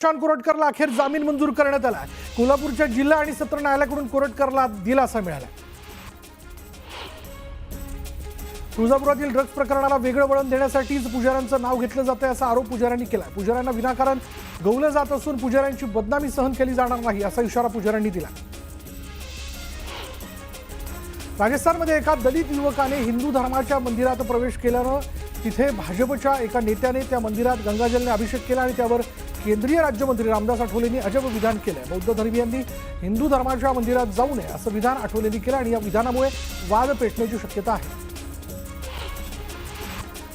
प्रशांत कोरटकरला अखेर जामीन मंजूर करण्यात आला। कोल्हापूरच्या जिल्हा आणि सत्र न्यायालयाकडून कोरटकरला दिलासा मिळाला। तुळजापुरातील ड्रग्ज प्रकरणाला वेगळं वळण देण्यासाठीच पुजाऱ्यांचं नाव घेतलं जातंय असा आरोप पुजाऱ्यांनी केला। पुजाऱ्यांना विनाकारण गौलं जात असून पुजाऱ्यांची बदनामी सहन केली जाणार नाही असा इशारा पुजाऱ्यांनी दिला। राजस्थानमध्ये एका दलित युवकाने हिंदू धर्माच्या मंदिरात प्रवेश केल्यानं तिथे भाजपच्या एका नेत्याने त्या मंदिरात गंगाजलने अभिषेक केला आणि त्यावर केंद्रीय राज्यमंत्री रामदास आठवलेंनी अजब विधान केलं। बौद्ध धर्मीयांनी हिंदू धर्माच्या मंदिरात जाऊ नये असं विधान आठवलेंनी केलं आणि या विधानामुळे वाद पेटण्याची शक्यता आहे।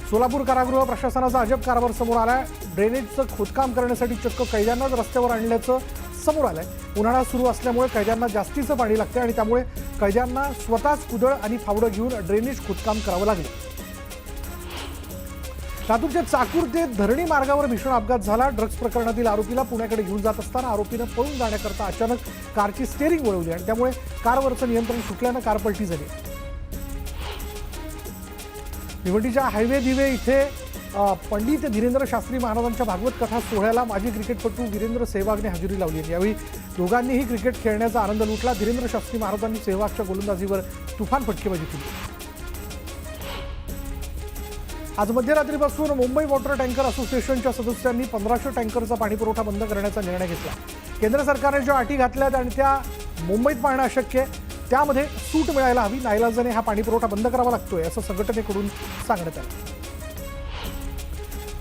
सोलापूर कारागृह प्रशासनाचा अजब कारभार समोर आलाय। ड्रेनेजचं खोदकाम करण्यासाठी चक्क कैद्यांनाच रस्त्यावर आणल्याचं समोर आलंय। उन्हाळा सुरू असल्यामुळे कैद्यांना जास्तीचं पाणी लागतं आणि त्यामुळे कैद्यांना स्वतःच कुदळ आणि फावडं घेऊन ड्रेनेज खोदकाम करावं लागलं। लातूरच्या चाकूर ते धरणी मार्गावर भीषण अपघात झाला। ड्रग्ज प्रकरणातील आरोपीला पुण्याकडे घेऊन जात असताना आरोपीनं पळून जाण्याकरता अचानक कारची स्टेअरिंग वळवली आणि त्यामुळे कारवरचं नियंत्रण सुटल्यानं कार पलटी झाली। भिवंडीच्या हायवे दिवे इथे पंडित धीरेंद्र शास्त्री महाराजांच्या भागवत कथा सोहळ्याला माजी क्रिकेटपटू वीरेंद्र सेहवागने हजेरी लावली। यावेळी दोघांनीही क्रिकेट खेळण्याचा आनंद लुटला। धीरेंद्र शास्त्री महाराजांनी सेहवागच्या गोलंदाजीवर तुफान फटकेबाजी केली। आज मध्यरात्रीपासून मुंबई वॉटर टँकर असोसिएशनच्या सदस्यांनी 1500 टँकरचा पाणीपुरवठा बंद करण्याचा निर्णय घेतला। केंद्र सरकारने ज्या अटी घातल्यात आणि त्या मुंबईत पाहणं अशक्य आहे, त्यामध्ये सूट मिळायला हवी। नाईलाजाने हा पाणीपुरवठा बंद करावा लागतोय असं संघटनेकडून सांगण्यात आलं।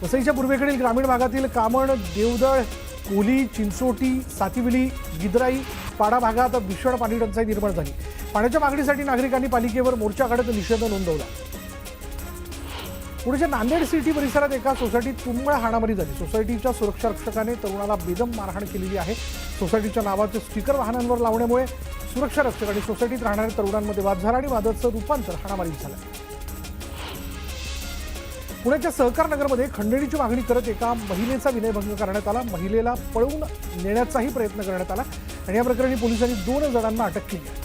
वसईच्या पूर्वेकडील ग्रामीण भागातील कामण, देवदळ, कोली, चिंचोटी, सातिवली, गिदराई, पाडा भागात भीषण पाणी टंचाई निर्माण झाली। पाण्याच्या मागणीसाठी नागरिकांनी पालिकेवर मोर्चा काढत निषेध नोंदवला। पुण्याच्या नांदेड सिटी परिसरात एका सोसायटीत तुंबळ हाणामारी झाली। सोसायटीच्या सुरक्षा रक्षकाने तरुणाला बेदम मारहाण केलेली आहे। सोसायटीच्या नावाचे स्टिकर वाहनांवर लावण्यामुळे सुरक्षा रक्षक आणि सोसायटीत राहणाऱ्या तरुणांमध्ये वाद झाला आणि वादाचं रूपांतर हाणामारीत झालं। पुण्याच्या सहकार नगरमध्ये खंडणीची मागणी करत एका महिलेचा विनयभंग करण्यात आला। महिलेला पळवून नेण्याचाही प्रयत्न करण्यात आला आणि या प्रकरणी पोलिसांनी 2 जणांना अटक केली आहे।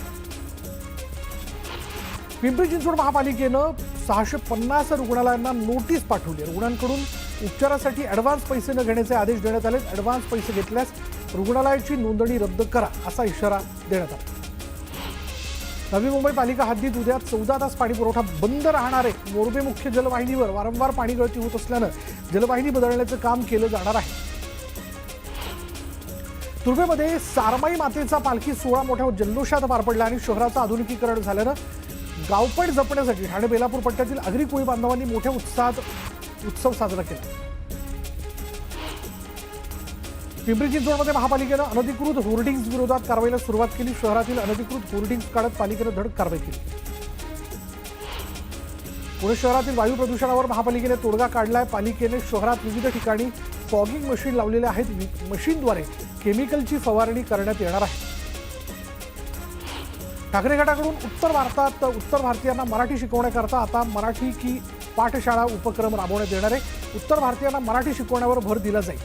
पिंपरी चिंचवड महापालिकेनं 650 रुग्णालयांना नोटीस पाठवली। रुग्णांकडून उपचारासाठी ॲडव्हान्स पैसे न घेण्याचे आदेश देण्यात आले। ॲडव्हान्स पैसे घेतल्यास रुग्णालयाची नोंदणी रद्द करा असा इशारा देण्यात आला। नवी मुंबई पालिका हद्दीत उद्या 14 तास पाणीपुरवठा बंद राहणार आहे। मोरबे मुख्य जलवाहिनीवर वारंवार पाणी गळती होत असल्यानं जलवाहिनी बदलण्याचं काम केलं जाणार आहे। तुर्भेमध्ये सारमाई मातेचा पालखी सोहळा मोठ्या जल्लोषात पार पडला आणि शहराचं आधुनिकीकरण झाल्यानं गावपट जपण्यासाठी ठाणे बेलापूर पट्ट्यातील आगरी कोळी बांधवांनी मोठ्या उत्साहात उत्सव साजरा केला। पिंपरी चिंचवडमध्ये महापालिकेनं अनधिकृत होर्डिंग्ज विरोधात कारवाईला सुरुवात केली। शहरातील अनधिकृत होर्डिंग्ज काढत पालिकेनं धडक कारवाई केली। पुणे शहरातील वायू प्रदूषणावर महापालिकेने तोडगा काढलाय। पालिकेने शहरात विविध ठिकाणी फॉगिंग मशीन लावलेले आहेत। मशीनद्वारे केमिकलची फवारणी करण्यात येणार आहे। ठाकरे गटाकडून उत्तर भारतीयांना मराठी शिकवण्याकरता आता मराठी की पाठशाळा उपक्रम राबवण्यात येणार आहे। उत्तर भारतीयांना मराठी शिकवण्यावर भर दिला जाईल।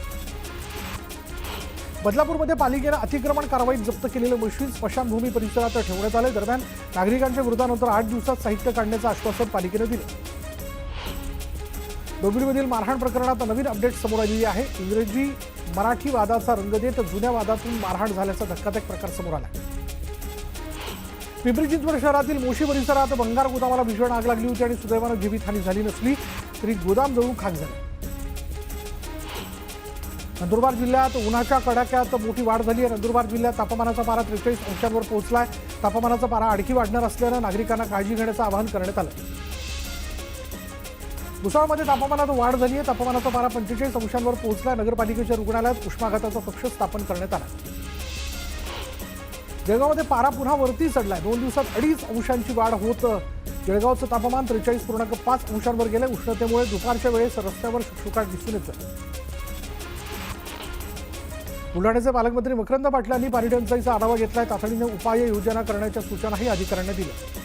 बदलापूरमध्ये पालिकेनं अतिक्रमण कारवाईत जप्त केलेले मशीन स्मशानभूमी परिसरात ठेवण्यात आले। दरम्यान नागरिकांच्या विरोधानंतर 8 दिवसात साहित्य काढण्याचं आश्वासन पालिकेनं दिलं। डोंबिवलीमधील मारहाण प्रकरणात नवीन अपडेट समोर आलेली आहे। इंग्रजी मराठी वादाचा रंग देत जुन्या वादातून मारहाण झाल्याचा धक्कादायक प्रकार समोर आला। पिंपरी चिंचवड शहरातील मोशी परिसरात भंगार गोदामाला भीषण आग लागली होती आणि सुदैवानं जीवितहानी झाली नसली तरी गोदाम जळून खाक झाले। नंदुरबार जिल्ह्यात उन्हाच्या कडाक्यात मोठी वाढ झाली आहे। नंदुरबार जिल्ह्यात तापमानाचा पारा 43 अंशांवर पोहोचलाय। तापमानाचा पारा आणखी वाढणार असल्यानं नागरिकांना काळजी घेण्याचं आवाहन करण्यात आलं। भुसावळमध्ये तापमानात वाढ झाली आहे। तापमानाचा पारा 45 अंशांवर पोहोचलाय। नगरपालिकेच्या रुग्णालयात उष्माघाताचा कक्ष स्थापन करण्यात आला। जळगावमध्ये पारा पुन्हा वरती चढलाय। 2 दिवसात 2.5 अंशांची वाढ होत जळगावचं तापमान 43.5 अंशांवर गेलंय। उष्णतेमुळे दुपारच्या वेळेस रस्त्यावर शुकशुकाट दिसून येतोय। बुलढाण्याचे पालकमंत्री मकरंद पाटलांनी पाणी टंचाईचा आढावा घेतलाय। तातडीने उपाययोजना करण्याच्या सूचनाही अधिकाऱ्यांना दिल्या।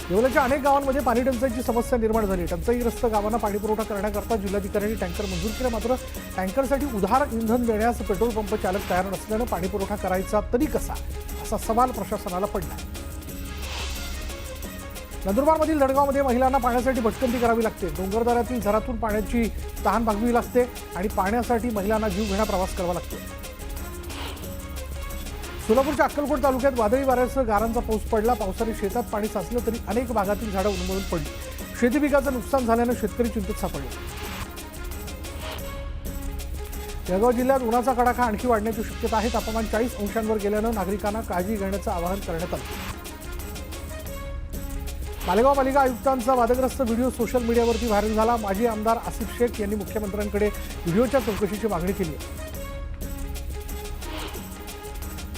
येवल्याच्या अनेक गावांमध्ये पाणी टंचाईची समस्या निर्माण झाली। टंचाईग्रस्त गावांना पाणीपुरवठा करण्याकरता जिल्हाधिकाऱ्यांनी टँकर मंजूर केले। मात्र टँकरसाठी उधार इंधन देण्यास पेट्रोल पंप चालक तयार नसल्यानं पाणीपुरवठा करायचा तरी कसा असा सवाल प्रशासनाला पडला। नंदुरबारमधील दडगावमध्ये महिलांना पाण्यासाठी भटकंती करावी लागते. डोंगरदऱ्यातील झरातून पाण्याची तहान भागवावी लागते आणि पाण्यासाठी महिलांना जीवघेणा प्रवास करावा लागतो. सोलापूरच्या अक्कलकोट तालुक्यात वादळी वाऱ्यासह गारांचा पाऊस पडला. पावसाने शेतात पाणी साचलं तरी अनेक भागातील झाडं उन्मळून पडली. शेती पिकाचं नुकसान झाल्यानं शेतकरी चिंतेत सापडले. जळगाव जिल्ह्यात उन्हाचा कडाका आणखी वाढण्याची शक्यता आहे. तापमान 40 अंशांवर गेल्यानं नागरिकांना काळजी घेण्याचं आवाहन करण्यात आलं. मालेगाव पालिका आयुक्तांचा वादग्रस्त व्हिडिओ सोशल मीडियावरती व्हायरल झाला. माजी आमदार आसिफ शेख यांनी मुख्यमंत्र्यांकडे व्हिडिओच्या चौकशीची मागणी केली आहे.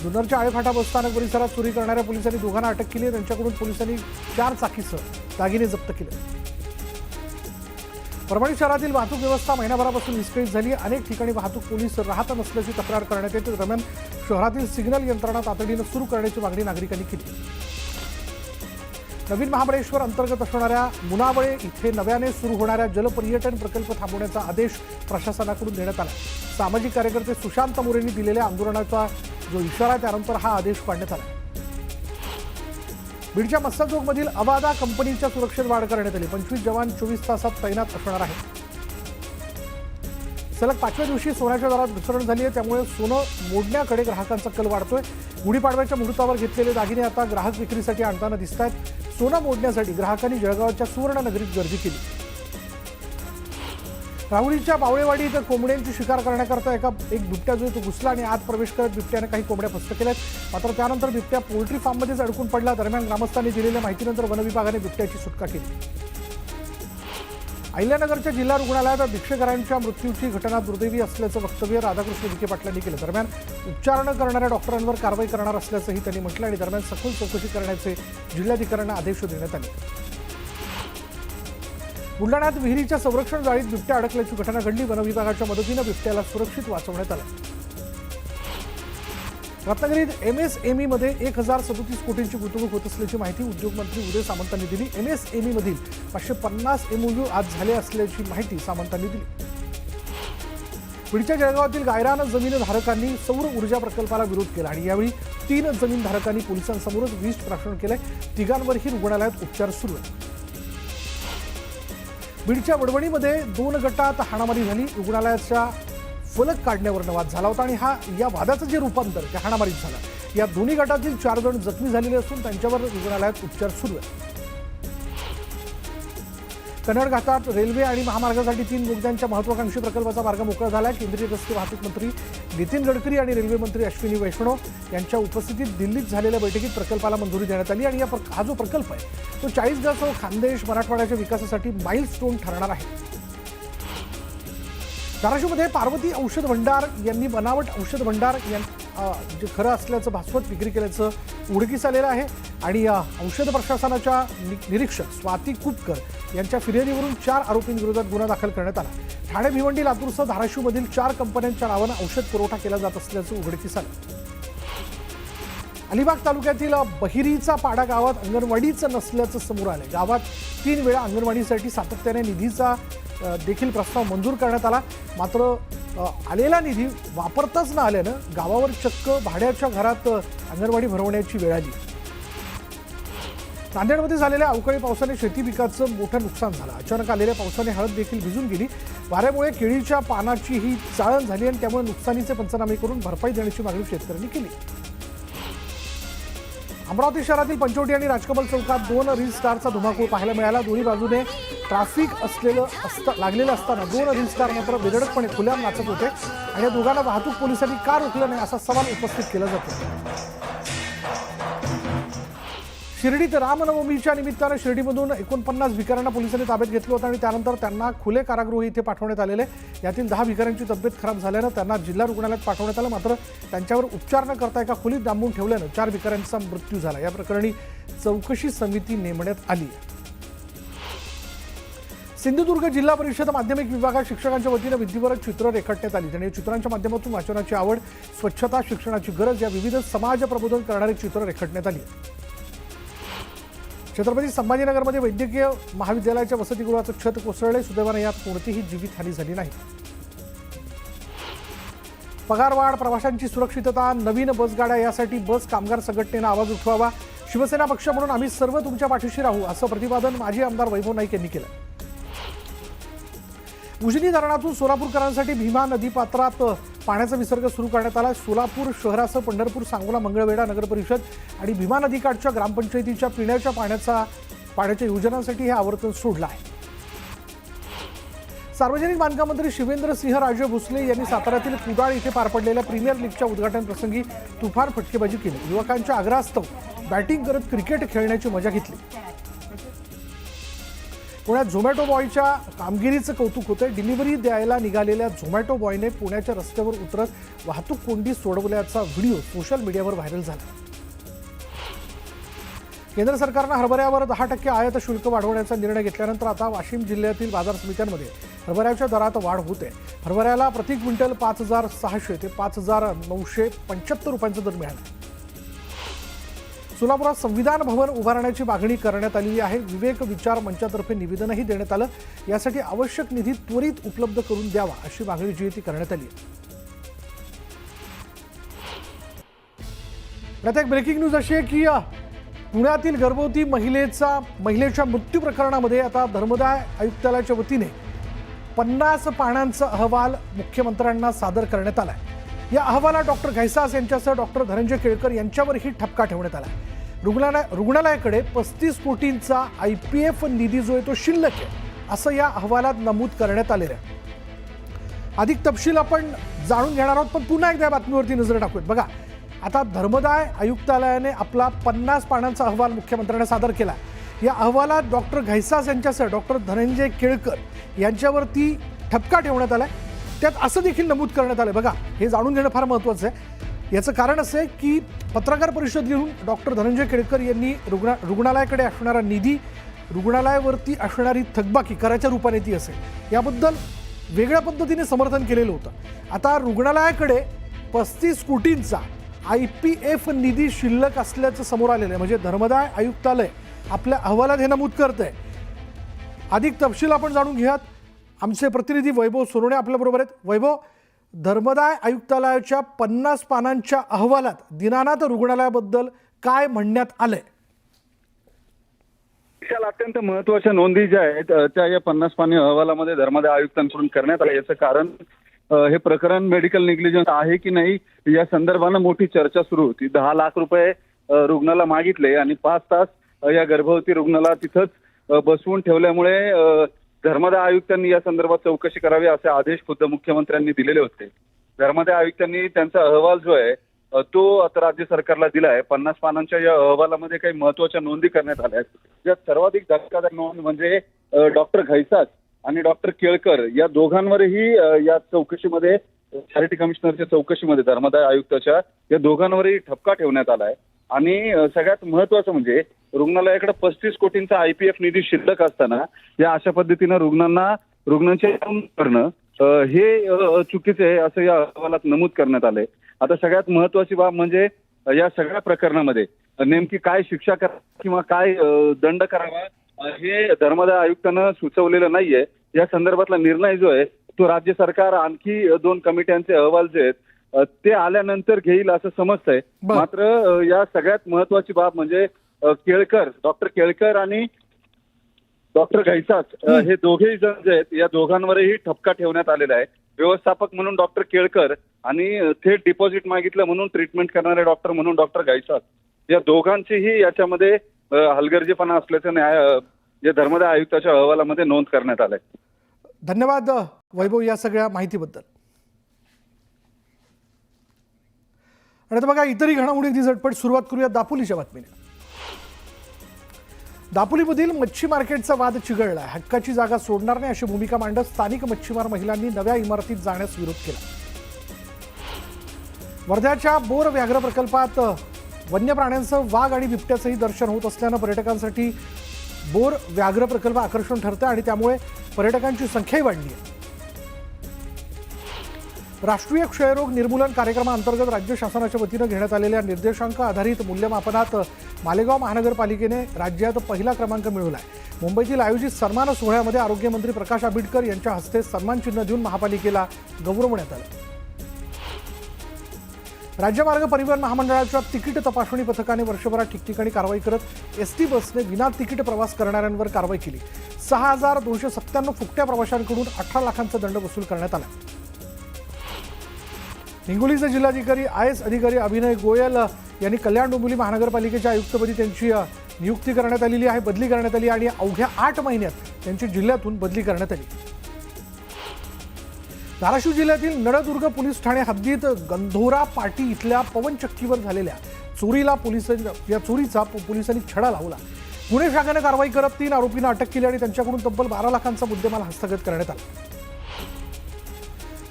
जुन्नरच्या आळेफाटा बसस्थानक परिसरात चोरी करणाऱ्या पोलिसांनी दोघांना अटक केली आहे. त्यांच्याकडून पोलिसांनी 4 चाकीसह दागिने जप्त केले. परभणी शहरातील वाहतूक व्यवस्था महिनाभरापासून विस्कळीत झाली. अनेक ठिकाणी वाहतूक पोलीस राहत नसल्याची तक्रार करण्यात येते. दरम्यान शहरातील सिग्नल यंत्रणा तातडीनं सुरू करण्याची मागणी नागरिकांनी केली. नवीन महाबळेश्वर अंतर्गत असणाऱ्या मुनाबळे इथे नव्याने सुरू होणाऱ्या जलपर्यटन प्रकल्प थांबवण्याचा आदेश प्रशासनाकडून देण्यात आला. सामाजिक कार्यकर्ते सुशांत मोरेंनी दिलेल्या आंदोलनाचा जो इशारा त्यानंतर हा आदेश काढण्यात आला. बीडच्या मस्साजोगमधील अवादा कंपनीच्या सुरक्षेत वाढ करण्यात आली. 25 जवान 24 तासात तैनात असणार आहेत. सलग 5व्या दिवशी सोन्याच्या दरात घसरण झाली आहे. त्यामुळे सोनं मोडण्याकडे ग्राहकांचा कल वाढतोय. गुढीपाडव्याच्या मुहूर्तावर घेतलेले दागिने आता ग्राहक विक्रीसाठी आणताना दिसत आहेत. सोनं मोडण्यासाठी ग्राहकांनी जळगावच्या सुवर्णनगरीत गर्दी केली. राहुरीच्या बावळेवाडी इथं कोंबड्यांची शिकार करण्याकरता एक बिबट्या जो तो घुसला आणि आत प्रवेश करत बिबट्याने काही कोंबड्या फस्त केल्यात. मात्र त्यानंतर बिबट्या पोल्ट्री फार्ममध्येच अडकून पडला. दरम्यान ग्रामस्थांनी दिलेल्या माहितीनंतर वनविभागाने बिबट्याची सुटका केली. अहिल्यानगरच्या जिल्हा रुग्णालयात भिक्षेकरांच्या मृत्यूची घटना दुर्दैवी असल्याचं वक्तव्य राधाकृष्ण विखे पाटलांनी केलं. दरम्यान उपचार न करणाऱ्या डॉक्टरांवर कारवाई करणार असल्याचंही त्यांनी म्हटलं आणि दरम्यान सखोल चौकशी करण्याचे जिल्हाधिकाऱ्यांना आदेश देण्यात आले. बुलढाण्यात विहिरीच्या संरक्षण जाळीत बिबट्या अडकल्याची घटना घडली. वनविभागाच्या मदतीनं बिबट्याला सुरक्षित वाचवण्यात आलं. रत्नागिरीत MSME मध्ये 1037 कोटींची गुंतवणूक होत असल्याची माहिती उद्योगमंत्री उदय सामंतांनी दिली. MSME मधील 550 MOU आज झाले असल्याची माहिती सामंतांनी दिली. बीडच्या जळगावातील गायरान जमीनधारकांनी सौर ऊर्जा प्रकल्पाला विरोध केला आणि यावेळी 3 जमीनधारकांनी पोलिसांसमोरच विष प्राशन केलंय. तिघांवरही रुग्णालयात उपचार सुरू आहेत. बीडच्या वडवणीमध्ये 2 गटात हाणामारी झाली. रुग्णालयाच्या फलक काढण्यावरनं वाद झाला होता आणि या वादाचं जे रूपांतर त्या हाणामारीत झालं. या दोन्ही गटातील 4 जण जखमी झालेले असून त्यांच्यावर रुग्णालयात उपचार सुरू आहेत. कन्नड घाटात रेल्वे आणि महामार्गासाठी 3 बोगद्यांच्या महत्वाकांक्षी प्रकल्पाचा मार्ग मोकळा झाला. केंद्रीय रस्ते वाहतूक मंत्री नितीन गडकरी आणि रेल्वे मंत्री अश्विनी वैष्णव यांच्या उपस्थितीत दिल्लीत झालेल्या बैठकीत प्रकल्पाला मंजुरी देण्यात आली आणि हा जो प्रकल्प आहे तो 40 गावसह खानदेश मराठवाड्याच्या विकासासाठी माइलस्टोन ठरणार आहे. धाराशिवमध्ये पार्वती औषध भंडार यांनी बनावट औषध भंडार जे खरं असल्याचं भासवत विक्री केल्याचं उघडकीस आलेलं आहे आणि औषध प्रशासनाच्या निरीक्षक स्वाती कुपकर यांच्या फिर्यादीवरून 4 आरोपींविरोधात गुन्हा दाखल करण्यात आला. ठाणे, भिवंडी, लातूरसह धाराशिवमधील 4 कंपन्यांच्या नावानं औषध पुरवठा केला जात असल्याचं उघडकीस आलं. अलिबाग तालुक्यातील बहिरीचा पाडा गावात अंगणवाडीचं नसल्याचं समोर आलंय. गावात 3 वेळा अंगणवाडीसाठी सातत्याने निधीचा देखील प्रस्ताव मंजूर करण्यात आला. मात्र आलेला निधी वापरताच न आल्यानं गावावर चक्क भाड्याच्या घरात अंगणवाडी भरवण्याची वेळ आली. नांदेडमध्ये झालेल्या अवकाळी पावसाने शेती पिकाचं मोठं नुकसान झालं. अचानक आलेल्या पावसाने हळद देखील भिजून गेली. वाऱ्यामुळे केळीच्या पानाची ही चाळण झाली आणि त्यामुळे नुकसानीचे पंचनामे करून भरपाई देण्याची मागणी शेतकऱ्यांनी केली. अमरावती शहरातील पंचवटी आणि राजकमल चौकात 2 रील स्टारचा धुमाकूळ पाहायला मिळाला. दोन्ही बाजूने ट्रॅफिक लागलेलं असताना 2 रील स्टार मात्र बेधडकपणे खुल्यावर नाचत होते आणि या दोघांना वाहतूक पोलिसांनी का रोखलं नाही असा सवाल उपस्थित केला जातो. शिर्डीत रामनवमीच्या निमित्तानं शिर्डीमधून 49 भिकाऱ्यांना पोलिसांनी ताब्यात घेतलं होतं आणि त्यानंतर त्यांना खुले कारागृह इथे पाठवण्यात आलेले. यातील 10 भिकाऱ्यांची तब्येत खराब झाल्यानं त्यांना जिल्हा रुग्णालयात पाठवण्यात आलं. मात्र त्यांच्यावर उपचार न करता एका खोलीत डांबून ठेवल्यानं 4 भिकाऱ्यांचा मृत्यू झाला. या प्रकरणी चौकशी समिती नेमण्यात आली. सिंधुदुर्ग जिल्हा परिषद माध्यमिक विभागात शिक्षकांच्या वतीनं भिंतीवर चित्र रेखाटण्यात आली. त्यांनी चित्रांच्या माध्यमातून वाचनाची आवड, स्वच्छता, शिक्षणाची गरज या विविध समाज प्रबोधन करणारी चित्र रेखाटण्यात आली. छत्रपती संभाजीनगरमध्ये वैद्यकीय महाविद्यालयाच्या वसतिगृहाचं छत कोसळले. सुदैवाने यात कोणतीही जीवितहानी झाली नाही. पगारवाढ, प्रवाशांची सुरक्षितता, नवीन बसगाड्या यासाठी बस कामगार संघटनेनं आवाज उठवावा. शिवसेना पक्ष म्हणून आम्ही सर्व तुमच्या पाठीशी राहू असं प्रतिपादन माजी आमदार वैभव नाईक यांनी केलं. उजनी धरणातून सोलापूरकरांसाठी भीमा नदीपात्रात पाण्याचा विसर्ग सुरू करण्यात आला. सोलापूर शहरासह पंढरपूर, सांगोला, मंगळवेढा नगर परिषद आणि भीमा नदीकाठच्या ग्रामपंचायतीच्या पिण्याच्या पाण्याच्या योजनांसाठी हे आवर्तन सोडलं आहे. सार्वजनिक बांधकाम मंत्री शिवेंद्रसिंहराजे भोसले यांनी साताऱ्यातील कुडाळ इथे पार पडलेल्या प्रीमियर लीगच्या उद्घाटन प्रसंगी तुफान फटकेबाजी केली. युवकांच्या आग्रहास्तव बॅटिंग करत क्रिकेट खेळण्याची मजा घेतली. पुण्यात झोमॅटो बॉयच्या कामगिरीचं कौतुक होतंय. डिलिव्हरी द्यायला निघालेल्या झोमॅटो बॉयने पुण्याच्या रस्त्यावर उतरत वाहतूक कोंडी सोडवल्याचा व्हिडिओ सोशल मीडियावर व्हायरल झाला. केंद्र सरकारनं हरभऱ्यावर 10% आयात शुल्क वाढवण्याचा निर्णय घेतल्यानंतर आता वाशिम जिल्ह्यातील बाजार समित्यांमध्ये हरभऱ्याच्या दरात वाढ होते. हरभऱ्याला प्रति क्विंटल 5,600 ते 5,975 रुपयांचा दर मिळाला. सोलापुरात संविधान भवन उभारण्याची मागणी करण्यात आली आहे. विवेक विचार मंचातर्फे निवेदनही देण्यात आलं. यासाठी आवश्यक निधी त्वरित उपलब्ध करून द्यावा अशी मागणी जी ती करण्यात आली आहे. आता एक ब्रेकिंग न्यूज अशी आहे की पुण्यातील गर्भवती महिलेच्या मृत्यू प्रकरणामध्ये आता धर्मदाय आयुक्तालयाच्या वतीने 50 पानांचा अहवाल मुख्यमंत्र्यांना सादर करण्यात आला. या अहवालात डॉक्टर घैसास यांच्यासह डॉक्टर धनंजय केळकर यांच्यावरही ठपका ठेवण्यात आला. रुग्णालयाकडे 35 कोटींचा IPF निधी जो आहे तो शिल्लक आहे असं या अहवालात नमूद करण्यात आलेलं आहे. अधिक तपशील आपण जाणून घेणार आहोत, पण पुन्हा एकदा बातमीवरती नजर टाकूयात. बघा, आता धर्मदाय आयुक्तालयाने आपला 50 पानांचा अहवाल मुख्यमंत्र्यांना सादर केला. या अहवालात डॉक्टर घैसास यांच्यासह डॉक्टर धनंजय केळकर यांच्यावरती ठपका ठेवण्यात आलाय. त्यात असं देखील नमूद करण्यात आलं, बघा हे जाणून घेणं फार महत्त्वाचं आहे. याचं कारण असं आहे की पत्रकार परिषद घेऊन डॉक्टर धनंजय केळकर यांनी रुग्णालयाकडे असणारा निधी, रुग्णालयावरती असणारी थकबाकी कराच्या रूपाने ती असेल याबद्दल वेगळ्या पद्धतीने समर्थन केलेलं होतं. आता रुग्णालयाकडे 35 कोटींचा IPF निधी शिल्लक असल्याचं समोर आलेलं आहे. म्हणजे धर्मदाय आयुक्तालय आपल्या अहवालात हे नमूद करतंय. अधिक तपशील आपण जाणून घेऊयात. आमचे प्रतिनिधी वैभव सोनवणे आपल्याबरोबर आहेत. वैभव, धर्मदाय आयुक्तालयाच्या 50 पानांच्या अहवालात दीनानाथ रुग्णालयाबद्दल काय म्हणण्यात आलंय? अत्यंत महत्त्वाच्या नोंदी ज्या आहेत त्या या 50 पानी अहवालामध्ये धर्मदाय आयुक्तांकडून करण्यात आल्या. याचं कारण हे प्रकरण मेडिकल निग्लिजन्स आहे की नाही या संदर्भानं मोठी चर्चा सुरू होती. 10 लाख रुपये रुग्णाला मागितले आणि 5 तास या गर्भवती रुग्णाला तिथंच बसवून ठेवल्यामुळे धर्मदाय आयुक्तांनी या संदर्भात चौकशी करावी असे आदेश खुद्द मुख्यमंत्र्यांनी दिलेले होते. धर्मदाय आयुक्तांनी त्यांचा अहवाल जो आहे तो आता राज्य सरकारला दिला आहे. 50 पानांच्या या अहवालामध्ये काही महत्त्वाच्या नोंदी करण्यात आल्या आहेत. यात सर्वाधिक धक्कादायक नोंद म्हणजे डॉक्टर घैसास आणि डॉक्टर केळकर या दोघांवरही या चौकशीमध्ये, चॅरिटी कमिशनरच्या चौकशीमध्ये धर्मदाय आयुक्ताच्या या दोघांवरही ठपका ठेवण्यात आलाय. आणि सगळ्यात महत्त्वाचं म्हणजे रुग्णालयाकडे 35 कोटींचा IPF निधी शिल्लक असताना या अशा पद्धतीनं रुग्णांचे करणं हे चुकीचे आहे असं या अहवालात नमूद करण्यात आलंय. आता सगळ्यात महत्त्वाची बाब म्हणजे या सगळ्या प्रकरणामध्ये नेमकी काय शिक्षा करावी किंवा काय दंड करावा हे धर्मदाय आयुक्तांना सुचवलेलं नाहीये. या संदर्भातला निर्णय जो आहे तो राज्य सरकार आणखी 2 कमिट्यांचे अहवाल जे आहेत ते आल्यानंतर घेईल असं समजतंय. मात्र या सगळ्यात महत्त्वाची बाब म्हणजे डॉक्टर केळकर आणि डॉक्टर घैसास हे दोघेही जण जे आहेत या दोघांवरही ठपका ठेवण्यात आलेला आहे. व्यवस्थापक म्हणून डॉक्टर केळकर आणि थेट डिपॉझिट मागितलं म्हणून ट्रीटमेंट करणारे डॉक्टर म्हणून डॉक्टर घैसास या दोघांचीही याच्यामध्ये हलगर्जीपणा असल्याचं या धर्मदाय आयुक्ताच्या अहवालामध्ये नोंद करण्यात आलंय. धन्यवाद वैभव या सगळ्या माहितीबद्दल. आणि आता बघा इतरही घडामोडींची झटपट सुरुवात करूया दापोलीच्या बातमीने. दापोलीमधील मच्छी मार्केटचा वाद चिघळला. हक्काची जागा सोडणार नाही अशी भूमिका मांडत स्थानिक मच्छीमार महिलांनी नव्या इमारतीत जाण्यास विरोध केला. वर्ध्याच्या बोर व्याघ्र प्रकल्पात वन्य प्राण्यांसह वाघ आणि बिबट्याचंही दर्शन होत असल्यानं पर्यटकांसाठी बोर व्याघ्र प्रकल्प आकर्षण ठरतं आणि त्यामुळे पर्यटकांची संख्याही वाढली आहे. राष्ट्रीय क्षयरोग निर्मूलन कार्यक्रमाअंतर्गत राज्य शासनाच्या वतीनं घेण्यात आलेल्या निर्देशांक आधारित मूल्यमापनात मालेगाव महानगरपालिकेने राज्यात पहिला क्रमांक मिळवला आहे. मुंबईतील आयोजित सन्मान सोहळ्यामध्ये आरोग्यमंत्री प्रकाश आंबेडकर यांच्या हस्ते सन्मान चिन्ह देऊन महापालिकेला गौरवण्यात आलं. राज्य मार्ग परिवहन महामंडळाच्या तिकीट तपासणी पथकाने वर्षभरात ठिकठिकाणी कारवाई करत एसटी बसने विना तिकीट प्रवास करणाऱ्यांवर कारवाई केली. 6,297 फुकट्या प्रवाशांकडून 18 लाखांचा दंड वसूल करण्यात आला. हिंगोलीचे जिल्हाधिकारी IAS अधिकारी अभिनय गोयल यांनी कल्याण डोंबिवली महानगरपालिकेच्या आयुक्तपदी त्यांची नियुक्ती करण्यात आलेली आहे, बदली करण्यात आली आणि अवघ्या 8 महिन्यात त्यांची जिल्ह्यातून बदली करण्यात आली. धाराशिव जिल्ह्यातील नळदुर्ग पोलीस ठाणे हद्दीत गंधोरा पाटी इथल्या पवनचक्कीवर झालेल्या चोरीचा पोलिसांनी छडा लावला. गुन्हे शाखेने कारवाई करत 3 आरोपींना अटक केली आणि त्यांच्याकडून तब्बल 12 लाखांचा मुद्देमाल हस्तगत करण्यात आला.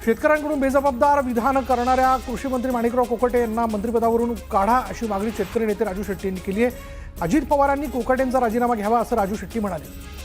शेतकऱ्यांकडून बेजबाबदार विधान करणाऱ्या कृषी मंत्री माणिकराव कोकाटे यांना मंत्रिपदावरून काढा अशी मागणी शेतकरी नेते राजू शेट्टी यांनी केली आहे. अजित पवारांनी कोकाटेंचा राजीनामा घ्यावा असं राजू शेट्टी म्हणाले.